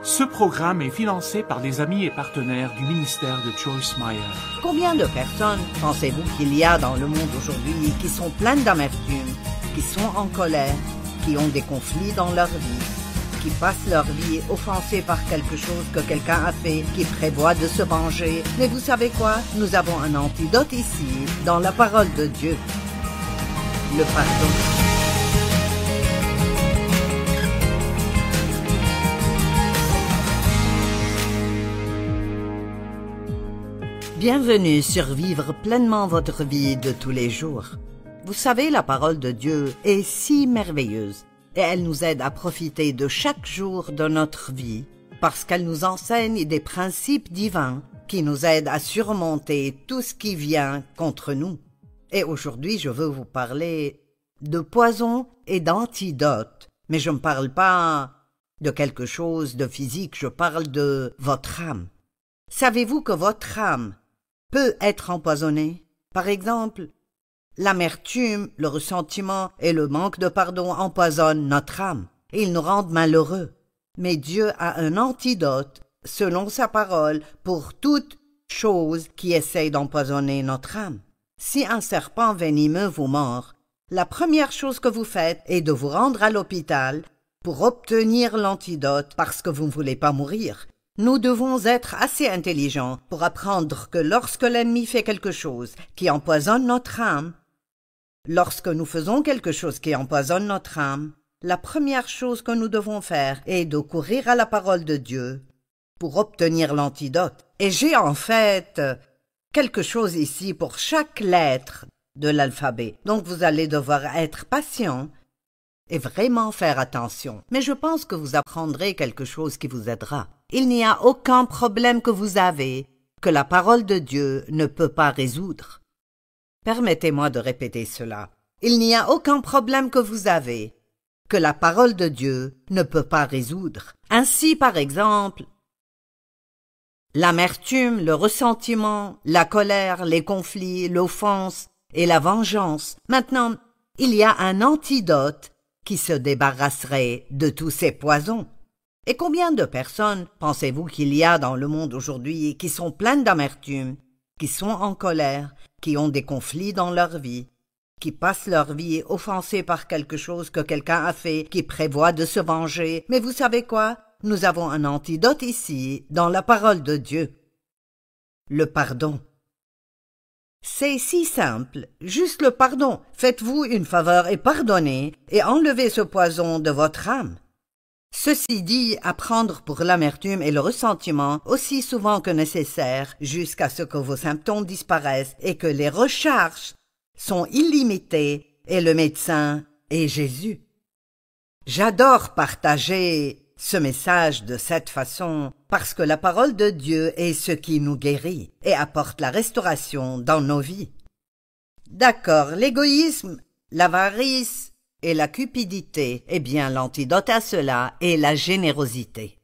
Ce programme est financé par les amis et partenaires du ministère de Joyce Meyer. Combien de personnes pensez-vous qu'il y a dans le monde aujourd'hui qui sont pleines d'amertume, qui sont en colère, qui ont des conflits dans leur vie, qui passent leur vie offensés par quelque chose que quelqu'un a fait, qui prévoient de se venger? Mais vous savez quoi? Nous avons un antidote ici, dans la parole de Dieu. Le pardon. Bienvenue sur Vivre pleinement votre vie de tous les jours. Vous savez, la parole de Dieu est si merveilleuse et elle nous aide à profiter de chaque jour de notre vie parce qu'elle nous enseigne des principes divins qui nous aident à surmonter tout ce qui vient contre nous. Et aujourd'hui, je veux vous parler de poison et d'antidote. Mais je ne parle pas de quelque chose de physique, je parle de votre âme. Savez-vous que votre âme peut être empoisonnée? Par exemple, l'amertume, le ressentiment et le manque de pardon empoisonnent notre âme. Ils nous rendent malheureux. Mais Dieu a un antidote, selon sa parole, pour toute chose qui essaie d'empoisonner notre âme. Si un serpent venimeux vous mord, la première chose que vous faites est de vous rendre à l'hôpital pour obtenir l'antidote parce que vous ne voulez pas mourir. Nous devons être assez intelligents pour apprendre que lorsque l'ennemi fait quelque chose qui empoisonne notre âme, lorsque nous faisons quelque chose qui empoisonne notre âme, la première chose que nous devons faire est de courir à la parole de Dieu pour obtenir l'antidote. Et j'ai en fait quelque chose ici pour chaque lettre de l'alphabet. Donc vous allez devoir être patient et vraiment faire attention. Mais je pense que vous apprendrez quelque chose qui vous aidera. Il n'y a aucun problème que vous avez que la parole de Dieu ne peut pas résoudre. Permettez-moi de répéter cela. Il n'y a aucun problème que vous avez que la parole de Dieu ne peut pas résoudre. Ainsi, par exemple, l'amertume, le ressentiment, la colère, les conflits, l'offense et la vengeance. Maintenant, il y a un antidote qui se débarrasserait de tous ces poisons. Et combien de personnes pensez-vous qu'il y a dans le monde aujourd'hui qui sont pleines d'amertume, qui sont en colère, qui ont des conflits dans leur vie, qui passent leur vie offensés par quelque chose que quelqu'un a fait, qui prévoient de se venger? Mais vous savez quoi? Nous avons un antidote ici, dans la parole de Dieu. Le pardon. C'est si simple, juste le pardon. Faites-vous une faveur et pardonnez, et enlevez ce poison de votre âme. Ceci dit, à prendre pour l'amertume et le ressentiment aussi souvent que nécessaire jusqu'à ce que vos symptômes disparaissent et que les recharges sont illimitées et le médecin est Jésus. J'adore partager ce message de cette façon parce que la parole de Dieu est ce qui nous guérit et apporte la restauration dans nos vies. D'accord, l'égoïsme, l'avarice et la cupidité, eh bien l'antidote à cela est la générosité.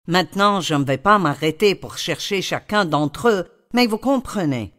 Maintenant, je ne vais pas m'arrêter pour chercher chacun d'entre eux, mais vous comprenez.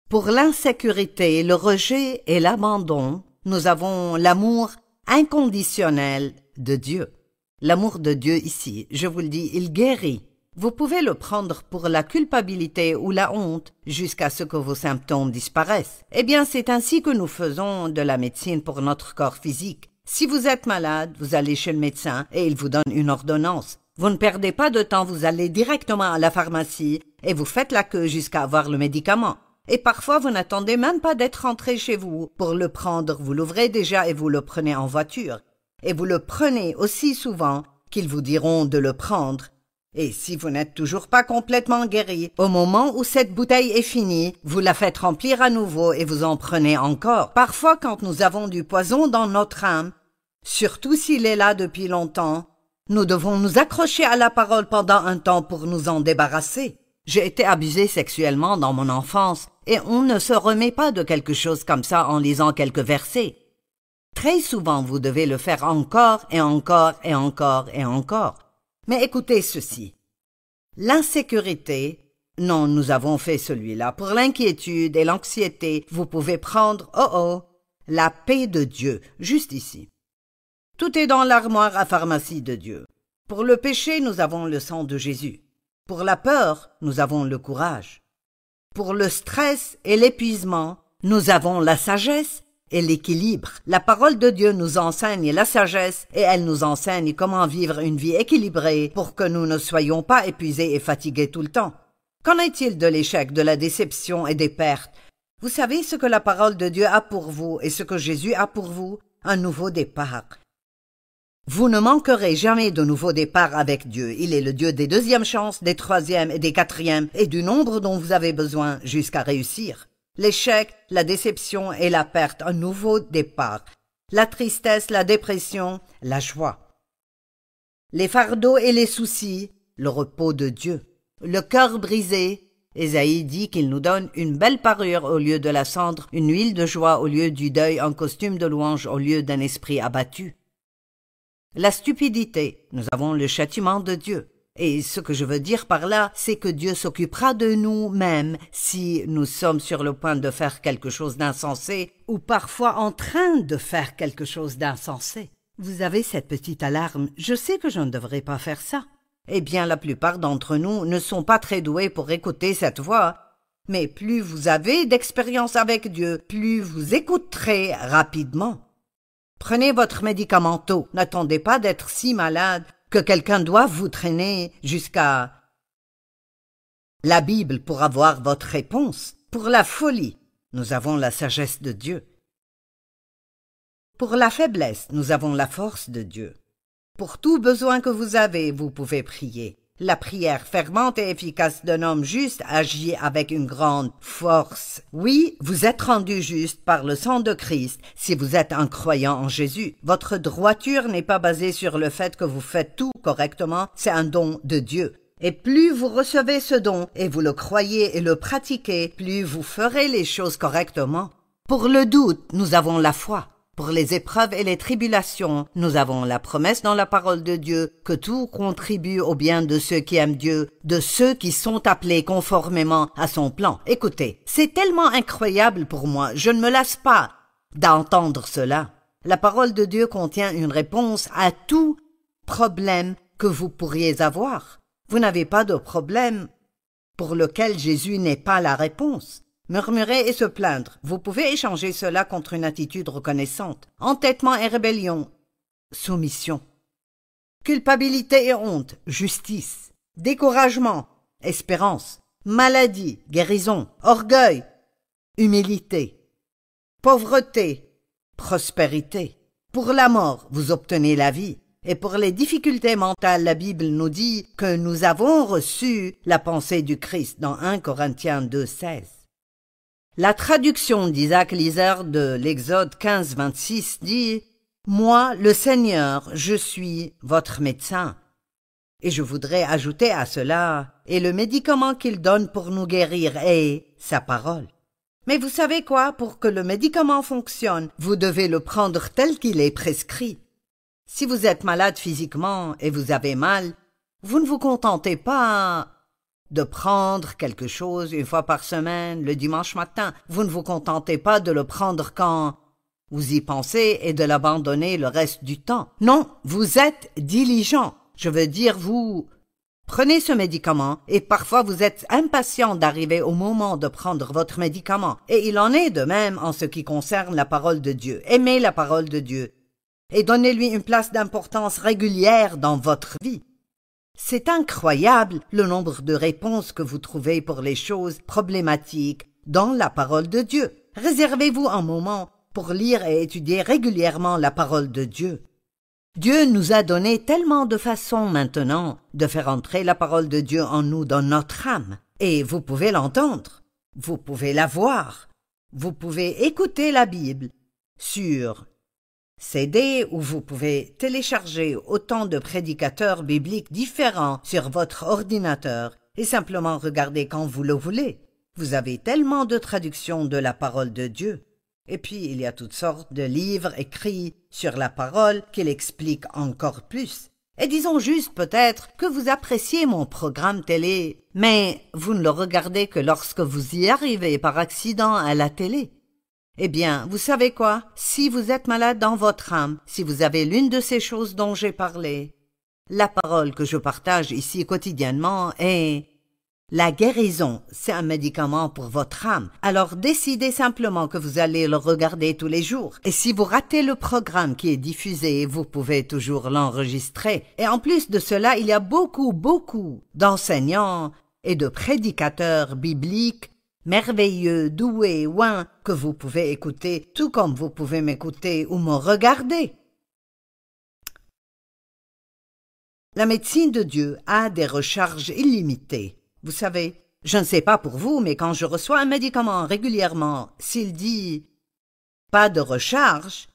Pour l'insécurité, le rejet et l'abandon, nous avons l'amour inconditionnel de Dieu. L'amour de Dieu ici, je vous le dis, il guérit. Vous pouvez le prendre pour la culpabilité ou la honte jusqu'à ce que vos symptômes disparaissent. Eh bien, c'est ainsi que nous faisons de la médecine pour notre corps physique. Si vous êtes malade, vous allez chez le médecin et il vous donne une ordonnance. Vous ne perdez pas de temps, vous allez directement à la pharmacie et vous faites la queue jusqu'à avoir le médicament. Et parfois, vous n'attendez même pas d'être rentré chez vous pour le prendre. Vous l'ouvrez déjà et vous le prenez en voiture. Et vous le prenez aussi souvent qu'ils vous diront de le prendre. Et si vous n'êtes toujours pas complètement guéri, au moment où cette bouteille est finie, vous la faites remplir à nouveau et vous en prenez encore. Parfois, quand nous avons du poison dans notre âme, surtout s'il est là depuis longtemps, nous devons nous accrocher à la parole pendant un temps pour nous en débarrasser. J'ai été abusée sexuellement dans mon enfance et on ne se remet pas de quelque chose comme ça en lisant quelques versets. Très souvent, vous devez le faire encore et encore et encore et encore. Mais écoutez ceci. L'insécurité, non, nous avons fait celui-là. Pour l'inquiétude et l'anxiété, vous pouvez prendre, la paix de Dieu, juste ici. Tout est dans l'armoire à pharmacie de Dieu. Pour le péché, nous avons le sang de Jésus. Pour la peur, nous avons le courage. Pour le stress et l'épuisement, nous avons la sagesse et l'équilibre. La parole de Dieu nous enseigne la sagesse et elle nous enseigne comment vivre une vie équilibrée pour que nous ne soyons pas épuisés et fatigués tout le temps. Qu'en est-il de l'échec, de la déception et des pertes? Vous savez ce que la parole de Dieu a pour vous et ce que Jésus a pour vous? Un nouveau départ. Vous ne manquerez jamais de nouveau départ avec Dieu. Il est le Dieu des deuxièmes chances, des troisièmes et des quatrièmes et du nombre dont vous avez besoin jusqu'à réussir. L'échec, la déception et la perte, un nouveau départ. La tristesse, la dépression, la joie. Les fardeaux et les soucis, le repos de Dieu. Le cœur brisé, Ésaïe dit qu'il nous donne une belle parure au lieu de la cendre, une huile de joie au lieu du deuil, un costume de louange au lieu d'un esprit abattu. La stupidité, nous avons le châtiment de Dieu. Et ce que je veux dire par là, c'est que Dieu s'occupera de nous-mêmes si nous sommes sur le point de faire quelque chose d'insensé ou parfois en train de faire quelque chose d'insensé. Vous avez cette petite alarme, je sais que je ne devrais pas faire ça. Eh bien, la plupart d'entre nous ne sont pas très doués pour écouter cette voix. Mais plus vous avez d'expérience avec Dieu, plus vous écouterez rapidement. Prenez votre médicamento. N'attendez pas d'être si malade que quelqu'un doit vous traîner jusqu'à la Bible pour avoir votre réponse. Pour la folie, nous avons la sagesse de Dieu. Pour la faiblesse, nous avons la force de Dieu. Pour tout besoin que vous avez, vous pouvez prier. La prière fervente et efficace d'un homme juste agit avec une grande force. Oui, vous êtes rendu juste par le sang de Christ si vous êtes un croyant en Jésus. Votre droiture n'est pas basée sur le fait que vous faites tout correctement, c'est un don de Dieu. Et plus vous recevez ce don et vous le croyez et le pratiquez, plus vous ferez les choses correctement. Pour le doute, nous avons la foi. Pour les épreuves et les tribulations, nous avons la promesse dans la parole de Dieu que tout contribue au bien de ceux qui aiment Dieu, de ceux qui sont appelés conformément à son plan. Écoutez, c'est tellement incroyable pour moi, je ne me lasse pas d'entendre cela. La parole de Dieu contient une réponse à tout problème que vous pourriez avoir. Vous n'avez pas de problème pour lequel Jésus n'est pas la réponse. Murmurer et se plaindre, vous pouvez échanger cela contre une attitude reconnaissante. Entêtement et rébellion, soumission. Culpabilité et honte, justice. Découragement, espérance. Maladie, guérison. Orgueil, humilité. Pauvreté, prospérité. Pour la mort, vous obtenez la vie. Et pour les difficultés mentales, la Bible nous dit que nous avons reçu la pensée du Christ dans 1 Corinthiens 2,16. La traduction d'Isaac Lizer de l'Exode 15-26 dit « Moi, le Seigneur, je suis votre médecin. » Et je voudrais ajouter à cela « Et le médicament qu'il donne pour nous guérir est sa parole. » Mais vous savez quoi? Pour que le médicament fonctionne, vous devez le prendre tel qu'il est prescrit. Si vous êtes malade physiquement et vous avez mal, vous ne vous contentez pas de prendre quelque chose une fois par semaine, le dimanche matin. Vous ne vous contentez pas de le prendre quand vous y pensez et de l'abandonner le reste du temps. Non, vous êtes diligent. Je veux dire, vous prenez ce médicament et parfois vous êtes impatient d'arriver au moment de prendre votre médicament. Et il en est de même en ce qui concerne la parole de Dieu. Aimez la parole de Dieu et donnez-lui une place d'importance régulière dans votre vie. C'est incroyable le nombre de réponses que vous trouvez pour les choses problématiques dans la parole de Dieu. Réservez-vous un moment pour lire et étudier régulièrement la parole de Dieu. Dieu nous a donné tellement de façons maintenant de faire entrer la parole de Dieu en nous dans notre âme. Et vous pouvez l'entendre, vous pouvez la voir, vous pouvez écouter la Bible sur CD où vous pouvez télécharger autant de prédicateurs bibliques différents sur votre ordinateur et simplement regarder quand vous le voulez. Vous avez tellement de traductions de la parole de Dieu. Et puis il y a toutes sortes de livres écrits sur la parole qui l'expliquent encore plus. Et disons juste peut-être que vous appréciez mon programme télé, mais vous ne le regardez que lorsque vous y arrivez par accident à la télé. Eh bien, vous savez quoi? Si vous êtes malade dans votre âme, si vous avez l'une de ces choses dont j'ai parlé, La parole que je partage ici quotidiennement est la guérison, c'est un médicament pour votre âme. Alors décidez simplement que vous allez le regarder tous les jours. Et si vous ratez le programme qui est diffusé, vous pouvez toujours l'enregistrer. Et en plus de cela, il y a beaucoup d'enseignants et de prédicateurs bibliques merveilleux, doués, ouin, que vous pouvez écouter, tout comme vous pouvez m'écouter ou me regarder. La médecine de Dieu a des recharges illimitées. Vous savez, je ne sais pas pour vous, mais quand je reçois un médicament régulièrement, s'il dit « pas de recharge »,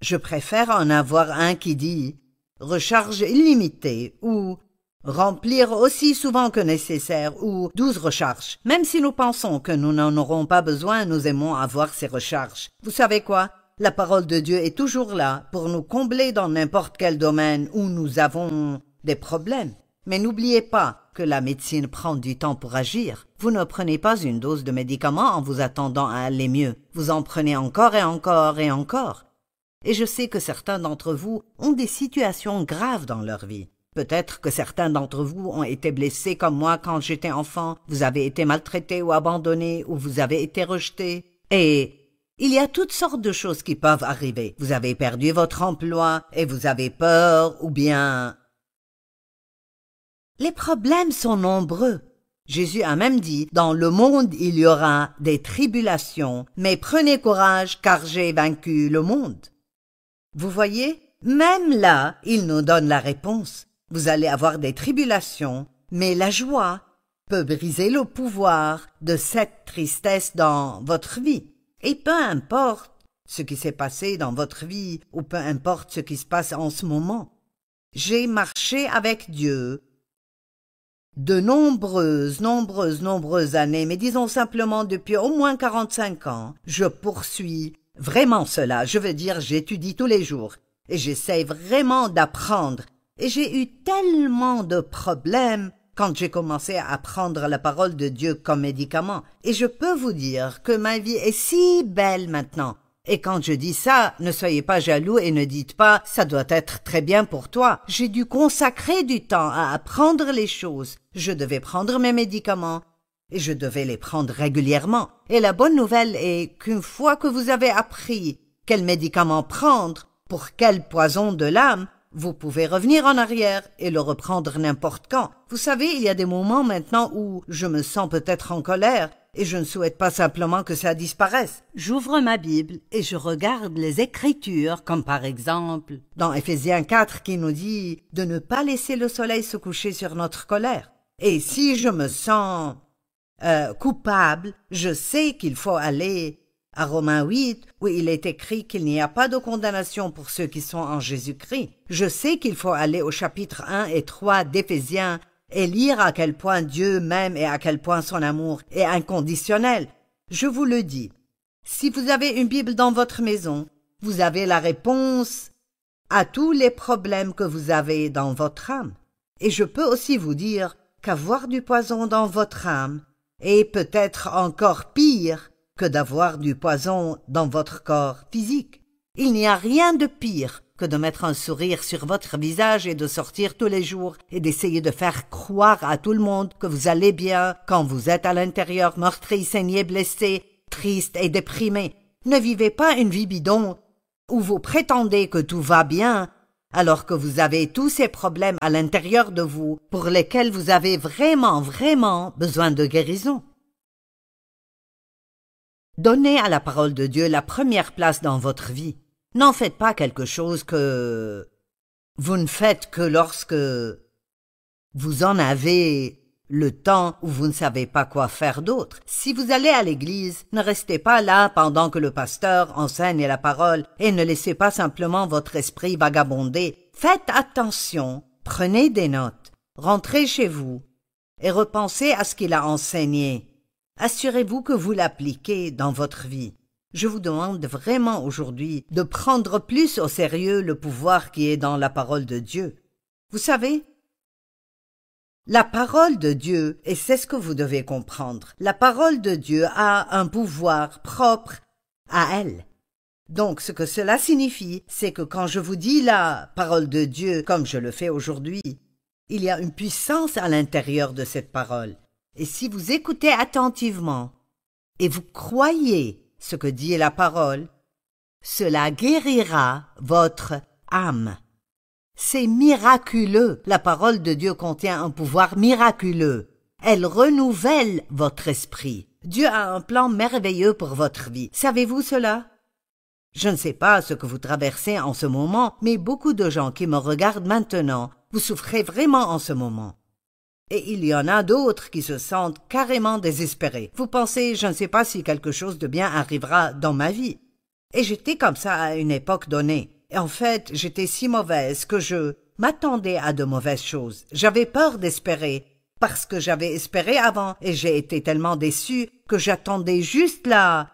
je préfère en avoir un qui dit « recharge illimitée » ou « remplir aussi souvent que nécessaire » ou « 12 recharges ». Même si nous pensons que nous n'en aurons pas besoin, nous aimons avoir ces recharges. Vous savez quoi? La parole de Dieu est toujours là pour nous combler dans n'importe quel domaine où nous avons des problèmes. Mais n'oubliez pas que la médecine prend du temps pour agir. Vous ne prenez pas une dose de médicament en vous attendant à aller mieux. Vous en prenez encore et encore et encore. Et je sais que certains d'entre vous ont des situations graves dans leur vie. Peut-être que certains d'entre vous ont été blessés comme moi quand j'étais enfant. Vous avez été maltraités ou abandonnés ou vous avez été rejetés. Et il y a toutes sortes de choses qui peuvent arriver. Vous avez perdu votre emploi et vous avez peur ou bien... Les problèmes sont nombreux. Jésus a même dit, « Dans le monde, il y aura des tribulations, mais prenez courage, car j'ai vaincu le monde. » Vous voyez, même là, il nous donne la réponse. Vous allez avoir des tribulations, mais la joie peut briser le pouvoir de cette tristesse dans votre vie. Et peu importe ce qui s'est passé dans votre vie, ou peu importe ce qui se passe en ce moment, j'ai marché avec Dieu de nombreuses années, mais disons simplement depuis au moins 45 ans, je poursuis vraiment cela. Je veux dire, j'étudie tous les jours et j'essaie vraiment d'apprendre. Et j'ai eu tellement de problèmes quand j'ai commencé à apprendre la parole de Dieu comme médicament. Et je peux vous dire que ma vie est si belle maintenant. Et quand je dis ça, ne soyez pas jaloux et ne dites pas « ça doit être très bien pour toi ». J'ai dû consacrer du temps à apprendre les choses. Je devais prendre mes médicaments et je devais les prendre régulièrement. Et la bonne nouvelle est qu'une fois que vous avez appris quel médicament prendre, pour quel poison de l'âme, vous pouvez revenir en arrière et le reprendre n'importe quand. Vous savez, il y a des moments maintenant où je me sens peut-être en colère, et je ne souhaite pas simplement que ça disparaisse. J'ouvre ma Bible et je regarde les Écritures, comme par exemple dans Éphésiens 4 qui nous dit de ne pas laisser le soleil se coucher sur notre colère. Et si je me sens coupable, je sais qu'il faut aller à Romains 8, où il est écrit qu'il n'y a pas de condamnation pour ceux qui sont en Jésus-Christ. Je sais qu'il faut aller au chapitre 1 et 3 d'Éphésiens et lire à quel point Dieu m'aime et à quel point son amour est inconditionnel. Je vous le dis, si vous avez une Bible dans votre maison, vous avez la réponse à tous les problèmes que vous avez dans votre âme. Et je peux aussi vous dire qu'avoir du poison dans votre âme est peut-être encore pire que d'avoir du poison dans votre corps physique. Il n'y a rien de pire que de mettre un sourire sur votre visage et de sortir tous les jours et d'essayer de faire croire à tout le monde que vous allez bien quand vous êtes à l'intérieur meurtri, saigné, blessé, triste et déprimé. Ne vivez pas une vie bidon où vous prétendez que tout va bien alors que vous avez tous ces problèmes à l'intérieur de vous pour lesquels vous avez vraiment besoin de guérison. Donnez à la parole de Dieu la première place dans votre vie. N'en faites pas quelque chose que vous ne faites que lorsque vous en avez le temps ou vous ne savez pas quoi faire d'autre. Si vous allez à l'église, ne restez pas là pendant que le pasteur enseigne la parole et ne laissez pas simplement votre esprit vagabonder. Faites attention, prenez des notes, rentrez chez vous et repensez à ce qu'il a enseigné. Assurez-vous que vous l'appliquez dans votre vie. Je vous demande vraiment aujourd'hui de prendre plus au sérieux le pouvoir qui est dans la parole de Dieu. Vous savez, la parole de Dieu, et c'est ce que vous devez comprendre, la parole de Dieu a un pouvoir propre à elle. Donc ce que cela signifie, c'est que quand je vous dis la parole de Dieu comme je le fais aujourd'hui, il y a une puissance à l'intérieur de cette parole. Et si vous écoutez attentivement et vous croyez ce que dit la parole, cela guérira votre âme. C'est miraculeux. La parole de Dieu contient un pouvoir miraculeux. Elle renouvelle votre esprit. Dieu a un plan merveilleux pour votre vie. Savez-vous cela? Je ne sais pas ce que vous traversez en ce moment, mais beaucoup de gens qui me regardent maintenant, vous souffrez vraiment en ce moment. Et il y en a d'autres qui se sentent carrément désespérés. Vous pensez, je ne sais pas si quelque chose de bien arrivera dans ma vie. Et j'étais comme ça à une époque donnée. Et en fait, j'étais si mauvaise que je m'attendais à de mauvaises choses. J'avais peur d'espérer, parce que j'avais espéré avant, et j'ai été tellement déçue que j'attendais juste la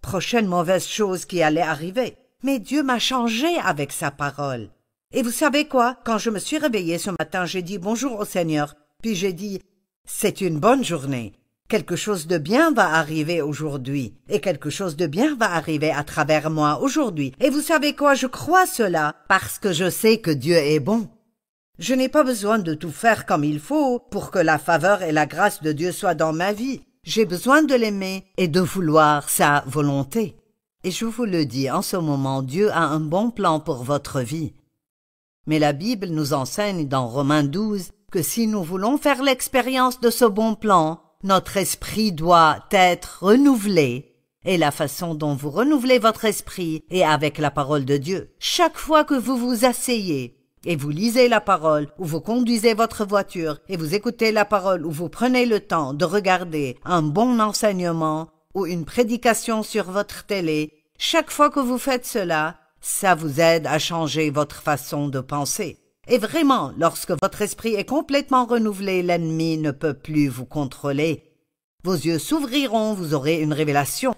prochaine mauvaise chose qui allait arriver. Mais Dieu m'a changé avec sa parole. Et vous savez quoi? Quand je me suis réveillée ce matin, j'ai dit bonjour au Seigneur, puis j'ai dit « C'est une bonne journée. Quelque chose de bien va arriver aujourd'hui, et quelque chose de bien va arriver à travers moi aujourd'hui. Et vous savez quoi? Je crois cela, parce que je sais que Dieu est bon. Je n'ai pas besoin de tout faire comme il faut pour que la faveur et la grâce de Dieu soient dans ma vie. J'ai besoin de l'aimer et de vouloir sa volonté. Et je vous le dis, en ce moment, Dieu a un bon plan pour votre vie. Mais la Bible nous enseigne dans Romains 12 que si nous voulons faire l'expérience de ce bon plan, notre esprit doit être renouvelé. Et la façon dont vous renouvelez votre esprit est avec la parole de Dieu. Chaque fois que vous vous asseyez et vous lisez la parole, ou vous conduisez votre voiture, et vous écoutez la parole, ou vous prenez le temps de regarder un bon enseignement ou une prédication sur votre télé, chaque fois que vous faites cela, ça vous aide à changer votre façon de penser. Et vraiment, lorsque votre esprit est complètement renouvelé, l'ennemi ne peut plus vous contrôler. Vos yeux s'ouvriront, vous aurez une révélation.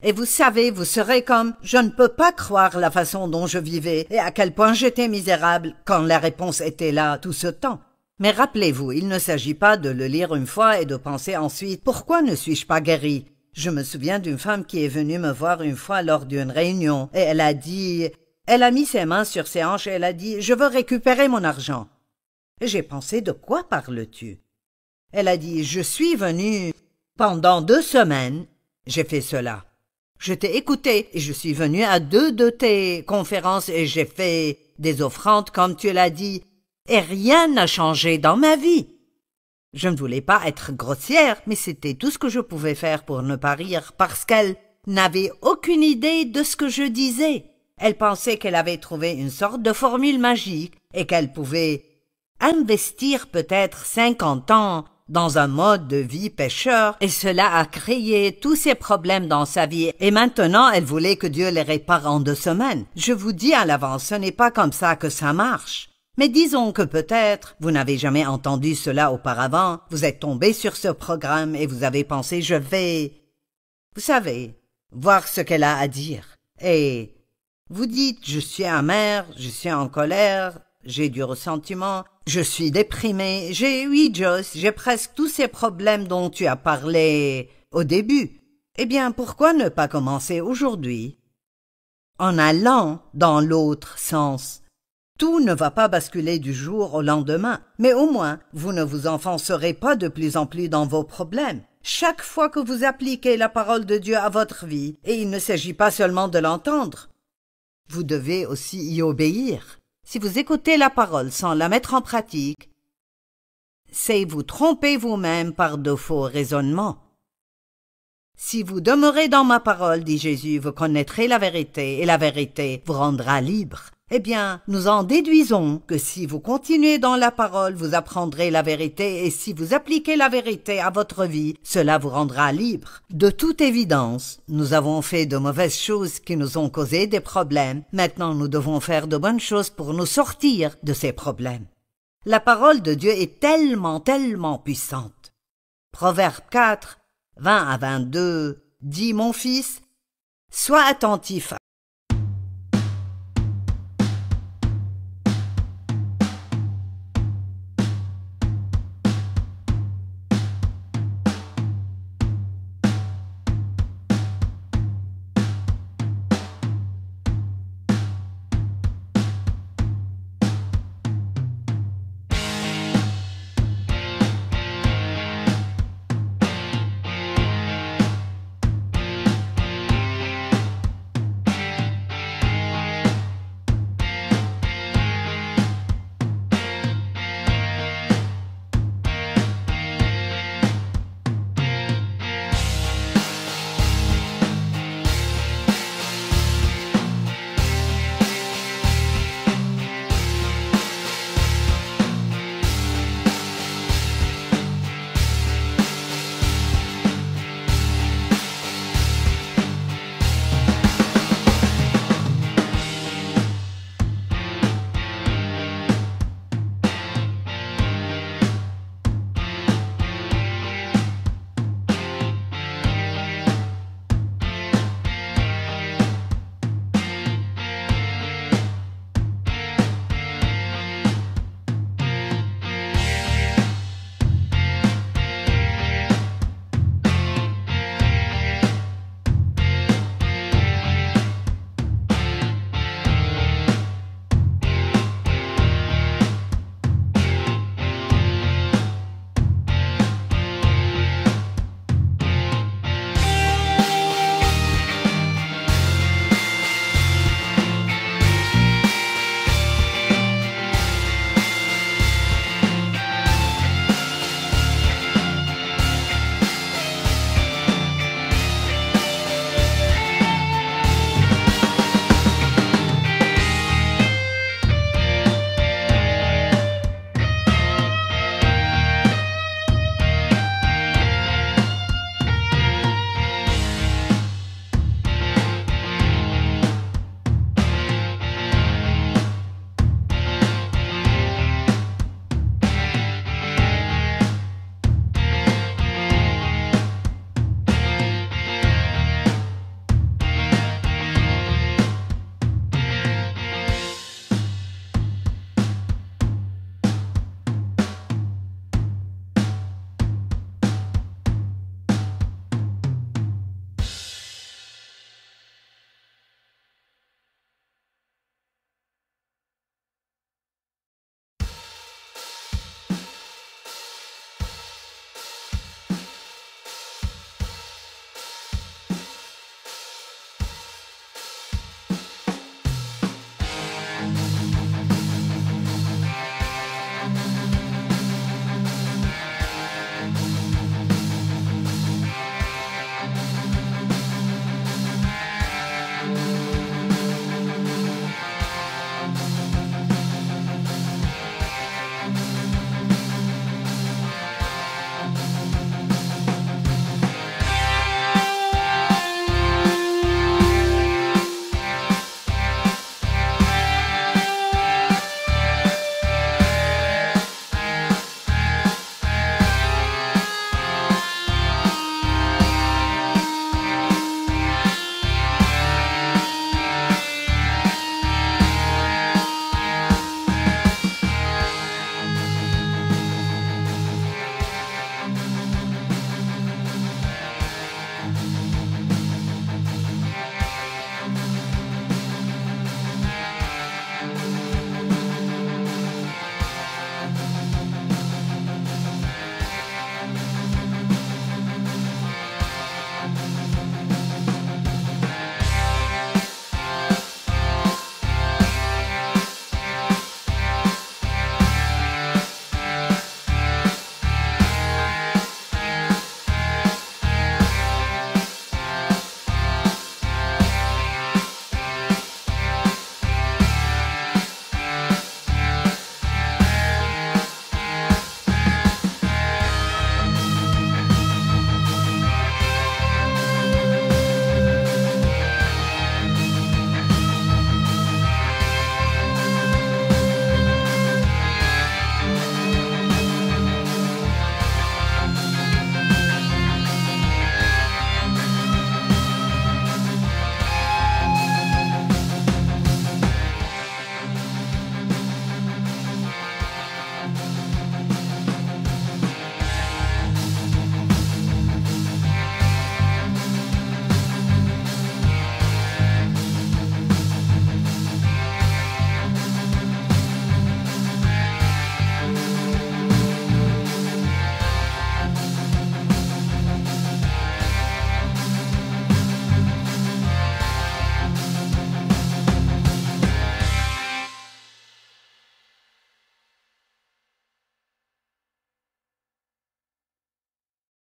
Et vous savez, vous serez comme « Je ne peux pas croire la façon dont je vivais et à quel point j'étais misérable quand la réponse était là tout ce temps. » Mais rappelez-vous, il ne s'agit pas de le lire une fois et de penser ensuite « Pourquoi ne suis-je pas guéri ?» Je me souviens d'une femme qui est venue me voir une fois lors d'une réunion et elle a mis ses mains sur ses hanches et elle a dit « Je veux récupérer mon argent. » Et j'ai pensé « De quoi parles-tu » Elle a dit « Je suis venue pendant 2 semaines, j'ai fait cela. Je t'ai écouté et je suis venue à 2 de tes conférences et j'ai fait des offrandes comme tu l'as dit et rien n'a changé dans ma vie. » Je ne voulais pas être grossière, mais c'était tout ce que je pouvais faire pour ne pas rire parce qu'elle n'avait aucune idée de ce que je disais. Elle pensait qu'elle avait trouvé une sorte de formule magique et qu'elle pouvait investir peut-être 50 ans dans un mode de vie pécheur, et cela a créé tous ces problèmes dans sa vie, et maintenant elle voulait que Dieu les répare en 2 semaines. Je vous dis à l'avance, ce n'est pas comme ça que ça marche. Mais disons que peut-être vous n'avez jamais entendu cela auparavant, vous êtes tombé sur ce programme et vous avez pensé « Je vais, vous savez, voir ce qu'elle a à dire. » Et vous dites « Je suis amère, je suis en colère, j'ai du ressentiment, je suis déprimé, oui Joyce, j'ai presque tous ces problèmes dont tu as parlé au début. Eh bien, pourquoi ne pas commencer aujourd'hui en allant dans l'autre sens? Tout ne va pas basculer du jour au lendemain, mais au moins, vous ne vous enfoncerez pas de plus en plus dans vos problèmes. Chaque fois que vous appliquez la parole de Dieu à votre vie, et il ne s'agit pas seulement de l'entendre, vous devez aussi y obéir. Si vous écoutez la parole sans la mettre en pratique, c'est vous tromper vous-même par de faux raisonnements. Si vous demeurez dans ma parole, dit Jésus, vous connaîtrez la vérité, et la vérité vous rendra libre. Eh bien, nous en déduisons que si vous continuez dans la parole, vous apprendrez la vérité, et si vous appliquez la vérité à votre vie, cela vous rendra libre. De toute évidence, nous avons fait de mauvaises choses qui nous ont causé des problèmes. Maintenant, nous devons faire de bonnes choses pour nous sortir de ces problèmes. La parole de Dieu est tellement, tellement puissante. Proverbe 4, 20 à 22, dit « Mon fils, sois attentif